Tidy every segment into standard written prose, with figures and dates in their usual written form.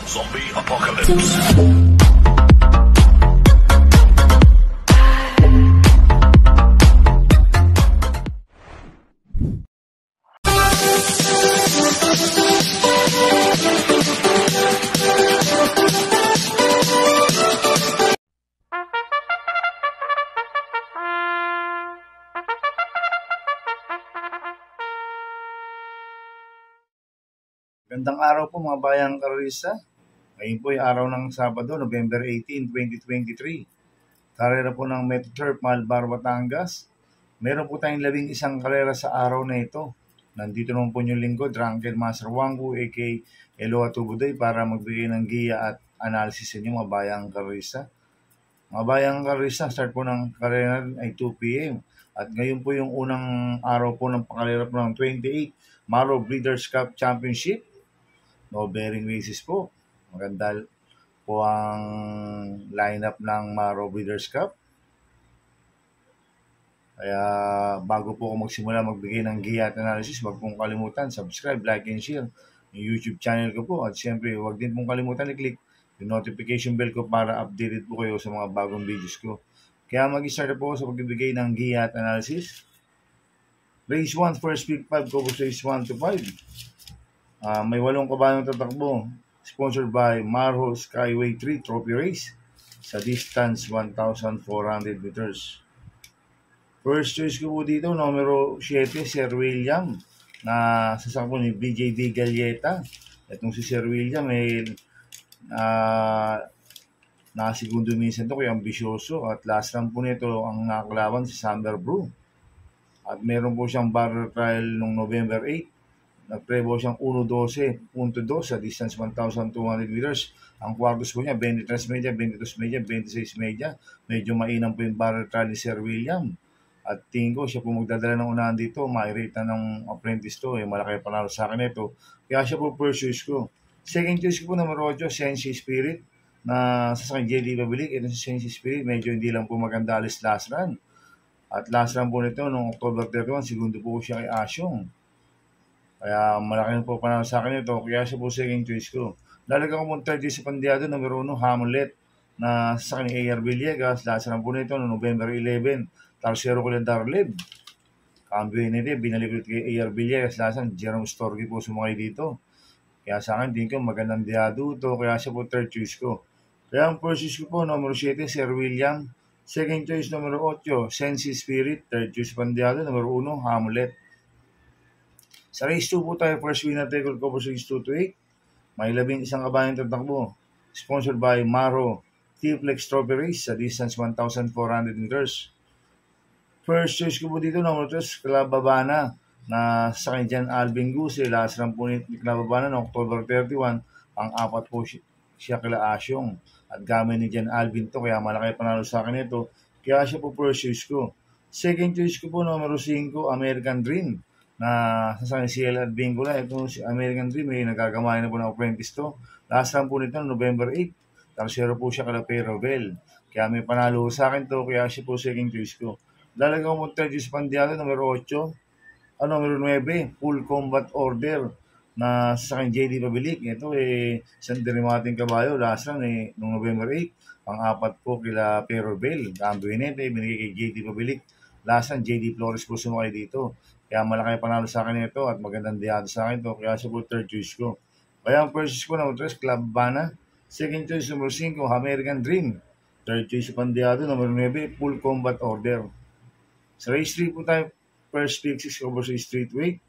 Zombie Apocalypse. Gandang araw po mga bayang karorista. Ngayon po ay araw ng Sabado, November 18, 2023. Karera po ng Metro Turf, Malbar, Batangas. Meron po tayong 11 karera sa araw na ito. Nandito naman po yung lingkod, Drunken Master Wanggu, a.k.a. Eloa Tubuday, para magbigay ng giya at analysis sa inyo mga bayang karorista. Mga bayang karorista, start po ng karera ay 2 p.m. At ngayon po yung unang araw po ng pakarera po ng 28 Maro Breeders' Cup Championship. No bearing races po. Maganda po ang lineup ng Maro Breeders' Cup. Kaya bago po ako magsimula magbigay ng giya at analysis, huwag pong kalimutan, subscribe, like, and share yung YouTube channel ko po. At siyempre, huwag din pong kalimutan i-click yung notification bell ko para updated po kayo sa mga bagong videos ko. Kaya mag-start po sa pagbibigay ng giya at analysis. Race 1, first pick 5, Cobos Race 1 to 5. May 8 kabayong tatakbo, sponsored by Marho Skyway 3 Trophy Race sa distance 1,400 meters. First choice ko po dito, numero 7, Sir William, na sasakbo ni BJD Galleta. Itong si Sir William ay nakasegundo minsan ito, kaya ambisyoso, at last run po nito ang nakakalaban si Sander Brew. At meron po siyang barrier trial noong November 8. Nagprebo siyang 1.12.2 sa distance 1,200 meters. Ang kwartos po niya, 23 media, 22 media, 26 media. Medyo mainam po yung barrier trial ni Sir William. At tingin ko, siya po magdadala ng unahan dito. Mairita ng apprentice to. Malaki panalo sa akin ito. Kaya siya po first choice ko. Second choice ko po numero 8, Sensi Spirit, na sa akin JD Pabilik. Ito si Sensi Spirit, medyo hindi lang po maganda alis last run. At last run po nito, noong October 31, segundo po siya kay Asyong. Kaya malaki po panalo sa akin ito. Kaya siya po second choice ko. Lalagyan ko po third sa pandiado, numero 1, Hamlet, na sa akin A.R. Villegas. Last run po nito, noong November 11, Tarsero ko lang Darlib. Cambio nito, binalik ko kay A.R. Villegas. Last run, Jerome Storgi po sumakay dito. Kaya sa akin, din ko magandang diado ito. Kaya siya po third choice ko. Kaya ang first choice ko po, numero 7, Sir William. Second choice, numero 8, Sensi Spirit. Third choice pandiado, numero 1, Hamlet. Sa race 2 po tayo, first winner taker ko po sa race 2 to 8. May 11 kabayang tatakbo. Sponsored by Maro T-Flex Trophy Race sa distance 1,400 meters. First choice ko po dito, number 3, Calababana, na sa akin dyan Alvin Guse. Last run po ni Calababana no October 31. Ang apat po siya kila Asyong. At gamit ni Jan Alvin to, kaya malaki panalo sa akin ito. Kaya siya po first choice ko. Second choice ko po, number 5, American Dream, na sa CL at Bingula. Ito si American Dream, nagagamay na po ng apprentice to. Last run po nito, November 8. Tarsero po siya kala Perobel. Kaya may panalo sa akin to, kaya siya po second choice ko. Lalagyan ko mo third choice pandiado, numero 8. Numero 9, Full Combat Order, na sa akin JD Pabilik. Ito isang derimating kabayo. Last run noong November 8. Ang apat po kila Perobel. Cambio nito, binigay kay JD Pabilik. Last run, JD Flores po sumakay dito. Kaya malaki panalo sa akin ito at magandang diado sa akin ito. Kaya siya po third choice ko. Kaya ang first choice ko number 3, Calababana. Second choice, number 5, American Dream. Third choice pandiado, number 9, Full Combat Order. Sa race 3 po tayo, first pick 6 over sa street weight.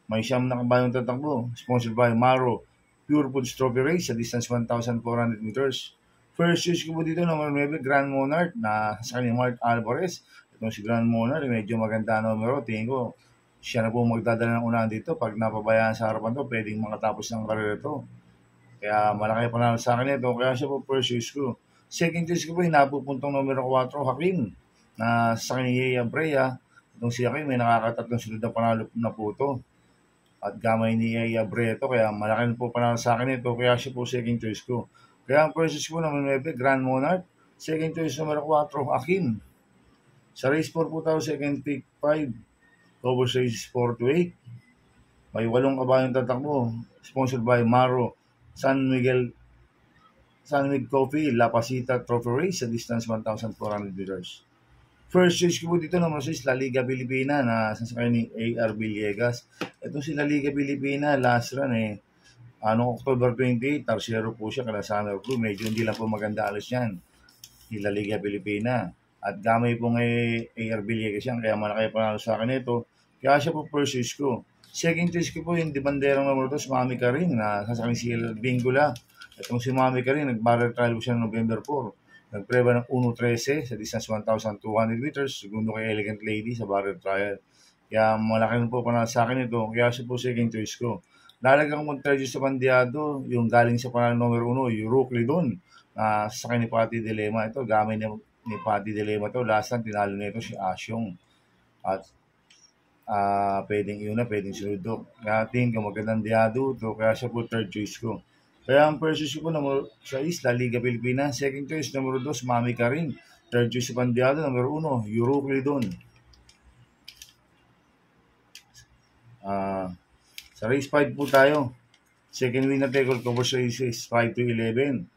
May 9 na kabayong tatakbo. Sponsored by Maro Pure Foods Trophy Race sa distance 1,400 meters. First choice ko po dito, number 9, Grand Monarch, na sa kanyang Mark Alvarez. Itong si Grand Monarch, medyo maganda numero. Tingin ko, siya na po magdadala ng unahan dito. Pag napabayaan sa harapan to, pwedeng makatapos ng karera to. Kaya malaki panalo sa akin ito. Kaya siya po first choice ko. Second choice ko po, napupuntong numero 4, Hakim, na sa kanya Yaya Brea. Itong si Hakim, may nakakatatlong sunod na panalo na po ito. At gamay ni Yaya Brea ito. Kaya malaki po panalo sa akin ito. Kaya siya po second choice ko. Kaya ang first choice ko, numero 9, Grand Monarch. Second choice, numero 4, Hakim. Sa race 4 po tayo, second pick 5. Cobos Race 4 to 8. May 8 kabayong tatakbo. Sponsored by Maro San Miguel Sunwig Coffee, La Pasita Trophy Race sa distance 1,400 meters. First choice ko po dito number 6, La Liga Pilipina na sasakay ni A.R. Villegas. Ito si La Liga Pilipina, last run October 28, tarsero po siya kada Summer Crew. Medyo hindi lang po maganda alas yan. Si La Liga Pilipina. At gamay po ngay A.R. Villegas yan, kaya malaki panalo sa akin ito. Kaya siya po first choice ko. Second choice ko po yung di banderang number 2, Mami Karin na sasakay si Bingula. Itong si Mami Karin, nag-barrel trial po siya noong November 4. Nagpreba ng 1.13 sa distance 1,200 meters. Segundo kay Elegant Lady sa barrel trial. Kaya malaki rin po panalo sa akin ito. Kaya siya po second choice ko. Lalagang mong treasure sa Bandiado, yung galing sa panalo number 1, yung Rookley doon. Sa akin ni Patty Dilema. Ito, gamay ni Patty Dilema ito. Last time, tinalo nito si Asyong. At pwedeng iyon na, pwedeng sunod. Kaya tingin ko magandang diado ito. Kaya siya po third choice ko. Kaya ang first choice ko number 6, La Liga Pilipina. Second choice, number 2, Mami Karin. Third choice sa Bandiado, number 1, Euroclid doon. Sa race 5 po tayo. Second win na tackle cover sa races 5 to 11.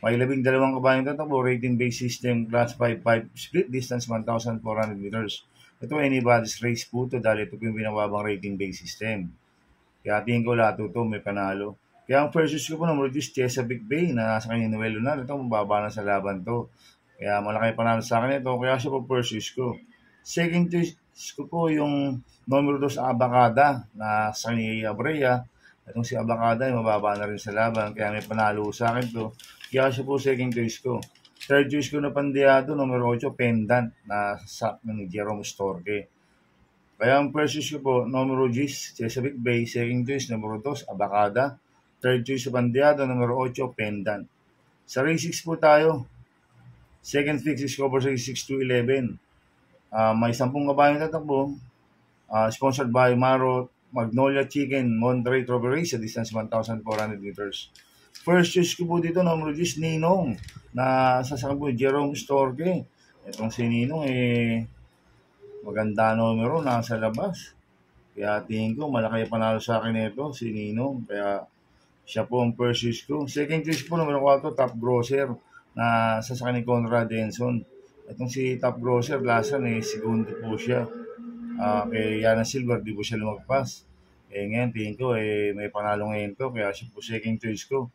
May 12 kabayang tatakbo, rating based system, class 5-5 split, distance 1,400 meters. Ito anybody's race po ito dahil ito po yung binababang rating based system. Kaya tingin ko lahat ito may panalo. Kaya ang first choice ko po number 2 is Chesapeake Bay na nasa kanya Noel Lunar. Ito mababa na sa laban to. Kaya malaki panalo sa akin ito. Kaya siya po first choice ko. Second choice ko po yung number 2 sa Abacada na sa kanya Abrea. Itong si Abacada ay mababa na rin sa laban. Kaya may panalo sa akin to. Kaya siya po second choice ko. Third choice ko na Pandiado, number 8, Pendant na sa ni Jerome Storge. Kaya ang first choice ko po, numero 10, Chesapeake Bay. Second choice, numero 2, Abacada. Third choice sa Bandiado, numero 8, Pendant. Sa race 6 po tayo. Second fix is cover sa 6 to 11. May 10 kabayang tatakbo. Sponsored by Magnolia Chicken, Monterey Trophy Race sa distance 1,400 meters. First choice ko po dito, numero 10, Ninong na sasakay po Jerome Storge. Itong si Ninong maganda numero, nasa labas. Kaya tingin ko, malaki panalo sa akin ito, si Ninong. Kaya siya po ang first choice ko. Second choice po, numero 4, Top Grosser na sasakay ni Conrad Denson. Itong si Top Grosser, lasan segundo po siya. Kay Yana Silver, di po siya lumagpas. Ngayon, tingin ko, may panalo ngayon to. Kaya siya po second choice ko.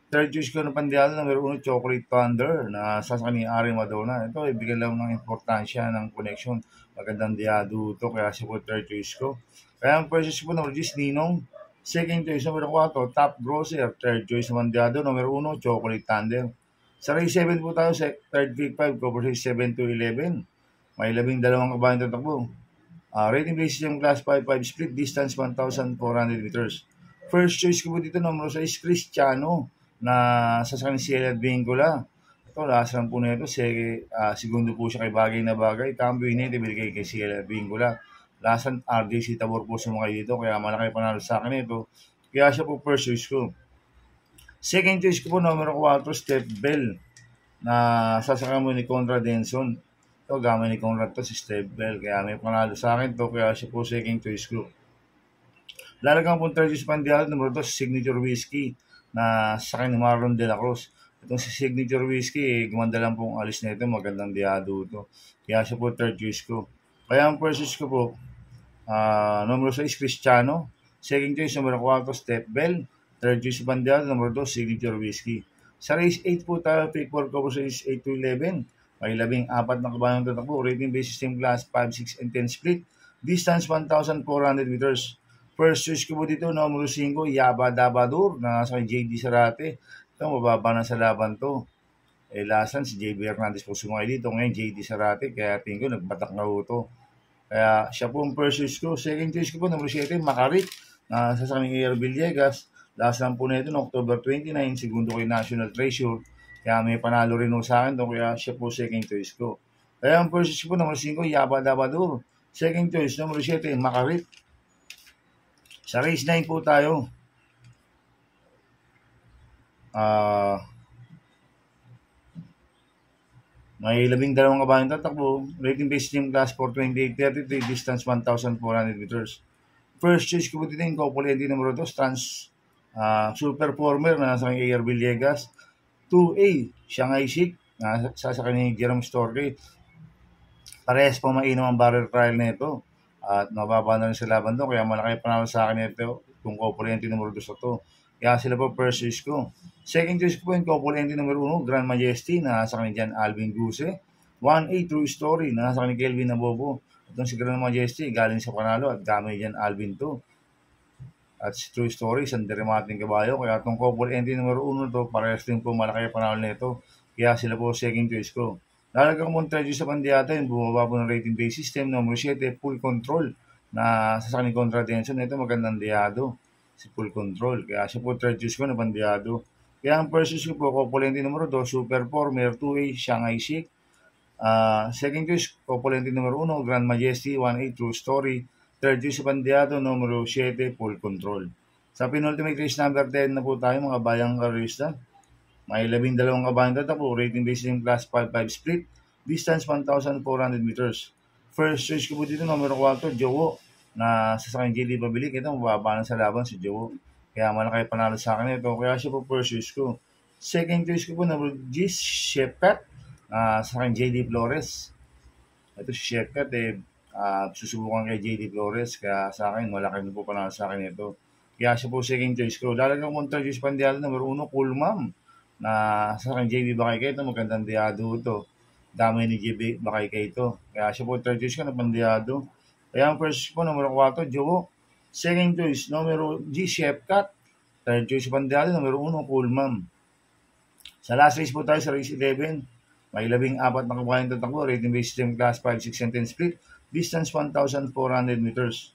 Third choice ko na Pandiado, numero 1, Chocolate Thunder na sasakay ni Ari Madonna. Ito, ibigay lang ng importansya ng connection. Magandang diado ito, kaya siya po third choice ko. Kaya ang first choice ko, numero 10, Ninong. Second choice, numero 4, Top Grosser. Third choice na Pandiado, numero 1, Chocolate Thunder. Sa race 7 po tayo, third week 5, cover 7 to 11. May 12 kabayang tatakbo. Rating basis yung class 5-5 split, distance 1,400 meters. First choice ko po dito, numero 6, Cristiano na sasakay ni Cielad Bingula. Ito, last lang po na ito. Segundo po siya kay Bagay na Bagay. Cambio init, ibigay kay Cielad Bingula. Lasan, RJC Tabor po sa mga dito. Kaya malaki panalo sa akin ito. Kaya siya po first choice ko. Second choice ko po, numero 4, Steph Bell na sasakay mo ni Conrad Denson. Ito, gamay ni Conrad to si Steph Bell. Kaya may panalo sa akin to. Kaya siya po second choice ko. Lalagang po third choice Pandiado, numero 2, Signature Whiskey na sa akin ni Marlon De La Cruz. Itong si Signature Whiskey, gumanda lang pong alis na ito. Magandang diado ito. Kaya siya po third choice ko. Kaya ang first choice ko po, numero 6, Cristiano. Second choice, numero 4, Steph Bell. Third choice Bandiado, numero 2, Signature Whiskey. Sa race 8 po tayo, pick for cover sa race 8 to 11. May 14 na kabayang tatakbo. Rating based system class 5, 6, and 10 split. Distance 1,400 meters. First choice ko po dito, numero 5, Yaba Dabadur na sa JD Sarate. Ito, mababa na sa laban to. Lasan, si JB Hernandez po sumay dito. Ngayon, JD Sarate. Kaya tingin ko, nagbatak na ito. Kaya siya po ang first choice ko. Second choice ko po, numero 7, Makarit na sa ni A.R. Villegas. Last lang po na ito, no, October 29. Segundo kay National Treasure. Kaya may panalo rin sa akin to. Kaya siya po second choice ko. Kaya ang first choice ko po, numero 5, Yaba Dabadur. Second choice, numero 7, Makarit. Sa race 9 po tayo. May 12 kabayang tatakbo. Rating based team class 428-33, distance 1,400 meters. First choice ko po dito yung Couple numero 2, Super Former na nasa A.R. Villegas. 2A, Shanghai Chic, sasakyan ni Jerome Storge. Parehas po mainam ang barrel trial nito. At mababa na rin sa laban doon. Kaya malaki panalo sa akin ito. Itong couple entry numero 2 to. Kaya sila po first choice ko. Second choice ko po yung couple entry numero 1, Grand Majesty, na nasa kanil dyan Alvin Guse. 1A, True Story, na nasa kanil Kelvin Nabobo. Itong si Grand Majesty, galing sa panalo at gamay dyan Alvin to. At si True Story, isang dermating kabayo. Kaya itong couple entry numero 1 to, parehas din po malaki panalo nito. Kaya sila po second choice ko. Lalagyan ko mong trade sa Pandiata, yung bumaba po ng rating base system, number 7, Full Control, na sa kanil kontra Denson. Ito magandang diado, si Full Control. Kaya siya po third choice ko na Pandiado. Kaya ang first choice ko po, couple numero 2, Super Former 2A, Shanghai Chic. Second choice, couple numero 1, Grand Majesty, 1A, True Story. Third choice sa Pandiado, numero 7, Full Control. Sa penultimate race number 10 na po tayo, mga bayang karista. May 12 kabayan tatakbo, rating based in class 5-5 split, distance 1,400 meters. First choice ko po dito, numero 4, Jowo, na sasakyan JD Pabilik. Ito, mababa na sa laban si Jowo. Kaya malaki panalo sa akin ito. Kaya siya po first choice ko. Second choice ko po, numero Gis, Chefcat, sasakyan JD Flores. Ito si Chefcat, susubukan kay JD Flores. Kaya sa akin, malaki na po panalo sa akin ito. Kaya siya po second choice ko. Lalagyan ko third choice Pandiado, numero 1, Cool Ma'am, na sa akin JB Bakay ito, magandang diado ito. Dami ni JB Bakay ito. Kaya siya po third choice ko na Pandiado. Kaya ang first po, numero 4, Jowo. Second choice, numero G, Chefcat. Third choice Pandiado, numero 1, Cool Ma'am. Sa last race po tayo, sa race 11, may 14 na kabayan tatakbo, rating based system class 5, 6, and 10 split, distance 1,400 meters.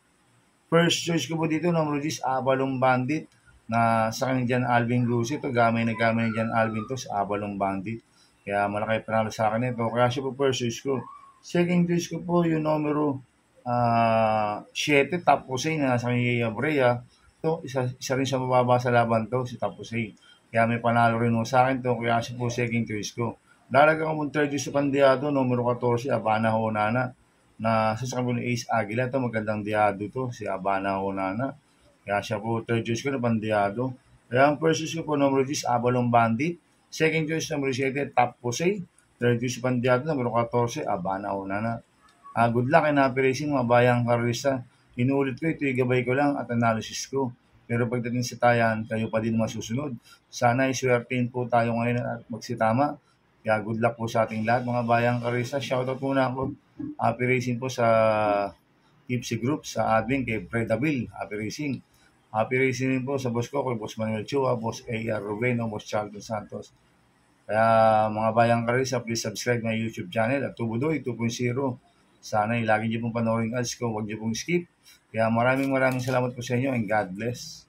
First choice ko po dito, numero G, Avalon Bandit, na sa kanil dyan Alvin Guse. Ito, gamay na dyan Alvin to sa Avalon Bandit. Kaya malaki panalo sa akin ito. Kaya siya po first choice ko. Second choice ko po yung numero 7, Top Jose, na nasa kanil Brea. Ito, isa rin siya mababa sa laban to, si Top Jose. Kaya may panalo rin sa akin to. Kaya siya po second choice ko. Dalaga ko mong third choice sa Pandiado, numero 14, Abana Honana, na sasakyan po ni Ace Aguila. Ito, magandang diado to, si Abana Honana. Kaya siya po third choice ko na Pandiado. Kaya ang first choice ko po, numero 10, Avalon Bandit. Second choice, numero 7, Top Jose. Third choice Pandiado, numero 14, Abana Honana. Good luck and happy racing, mga bayang karista. Inuulit ko, ito gabay ko lang at analysis ko. Pero pagdating sa tayan, kayo pa din masusunod. Sana iswertein po tayo ngayon at magsitama. Kaya good luck po sa ating lahat, mga bayang karista. Shoutout muna ako. Happy racing po sa Tipsy Group, sa admin kay Freda Bill. Happy racing. Happy racing rin po sa boss ko, kay Boss Manuel Chua, Boss A.R. Rubeno, Boss Charlton Santos. Kaya mga bayang karisa, please subscribe my YouTube channel at Tubudoy 2.0. Sana lagi niyo pong panoorin ads ko, huwag niyo pong skip. Kaya maraming salamat po sa inyo and God bless.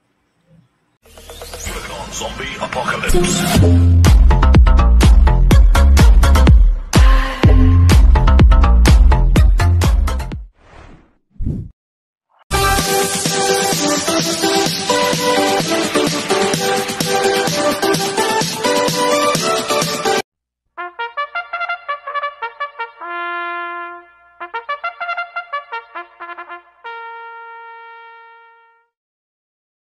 Zombie Apocalypse.